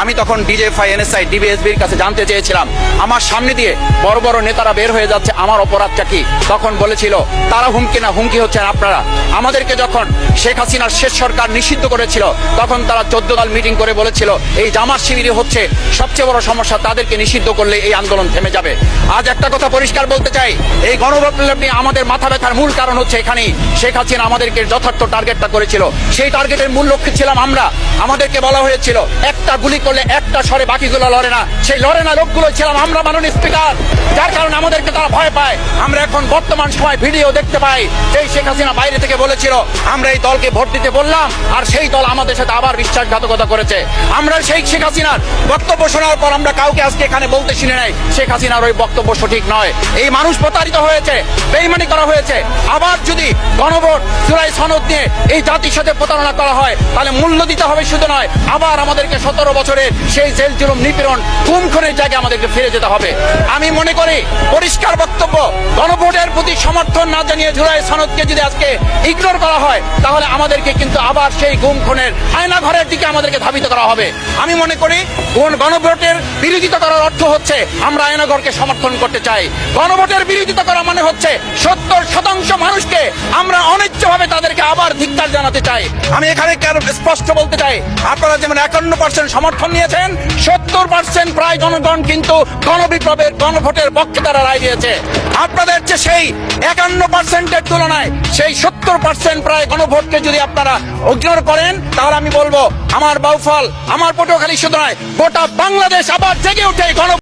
আমি তখন DGFI, NSI, ডিবিএসবির কাছে জানতে চেয়েছিলাম, আমার সামনে দিয়ে বড় বড় নেতারা বের হয়ে যাচ্ছে, আমার অপরাধটা কি? তখন বলেছিল তারা হুমকি না, হুমকি হচ্ছেন আপনারা। আমাদেরকে যখন শেখ হাসিনার শেষ সরকার নিষিদ্ধ করেছিল, তখন তারা 14 দল মিটিং করে বলেছিল এই জামাত শিবিরই হচ্ছে সবচেয়ে বড় সমস্যা, তাদেরকে নিষিদ্ধ করলে এই আন্দোলন থেমে যাবে। আজ একটা কথা পরিষ্কার বলতে চাই, এই গণবিপ্লব নিয়ে আমাদের মাথা ব্যথার মূল কারণ হচ্ছে এখানেই শেখ হাসিনা আমাদেরকে যথার্থ টার্গেটটা করেছিল। সেই টার্গেটের মূল লক্ষ্য ছিলাম আমরা। আমাদেরকে বলা হয়েছিল একটা গুলি করলে একটা সরে বাকিগুলো লড়ে না, সেই লড়ে না লোকগুলো ছিলাম আমরা, মাননীয় স্পিকার। যার কারণে আমাদেরকে তারা ভয় পায়। আমরা এখন বর্তমান সময় ভিডিও দেখতে পাই, এই শেখ হাসিনা বাইরে থেকে বলেছিল আমরা এই দলকে ভোট দিতে বললাম, আর সেই দল আমাদের সাথে আবার বিশ্বাসঘাতকতা করেছে। আমরা সেই শেখ হাসিনার বক্তব্য শোনার পর আমরা কাউকে আজকে এখানে বলতে শুনে নাই শেখ হাসিনার ওই বক্তব্য সঠিক নয়। এই মানুষ প্রতারিত হয়েছে, বেইমানি করা হয়েছে। আবার যদি গণভোট, জুলাই সনদ নিয়ে এই জাতির সাথে প্রতারণা করা হয়, তাহলে মূল্য দিতে হবে শুধু নয়, আবার আমাদেরকে 17 বছরের সেই জেল জুলুম, নিপীড়ন, গুম খুনের জায়গায় আমাদেরকে ফিরে যেতে হবে। আমি মনে করি পরিষ্কার বক্তব্য, গণভোটের প্রতি সমর্থন না জানিয়ে জুলাই সনদকে যদি আজকে ইগনোর করা হয়, তাহলে আমাদেরকে কিন্তু আবার সেই গুম খুনের আয়না ঘরের দিকে আমাদেরকে ধাবিত করা হবে। আমি মনে করি গণভোটের বিরোধিতা করার অর্থ হচ্ছে আমরা আয়নাঘরকে সমর্থন করতে চাই। গণভোটের বিরোধিতা করা মানে হচ্ছে 70% মানুষকে আমরা অনিচ্ছভাবে তাদেরকে আবার ধিক্কার জানাতে চাই। আমি এখানে স্পষ্ট বলতে চাই, আপনারা যেমন 51% সমর্থন নিয়েছেন, 70% প্রায় জনগণ কিন্তু গণবিপ্লবের, গণভোটের পক্ষে তারা রায় দিয়েছে। আপনাদের যে সেই 51%-এর তুলনায় সেই 70% প্রায় গণভোটকে যদি আপনারা ইগনোর করেন, তাহলে আমি বলবো আমার বাউফল, আমার পটুয়াখালী শুধু নয়, গোটা বাংলাদেশ আবার জেগে উঠে গণ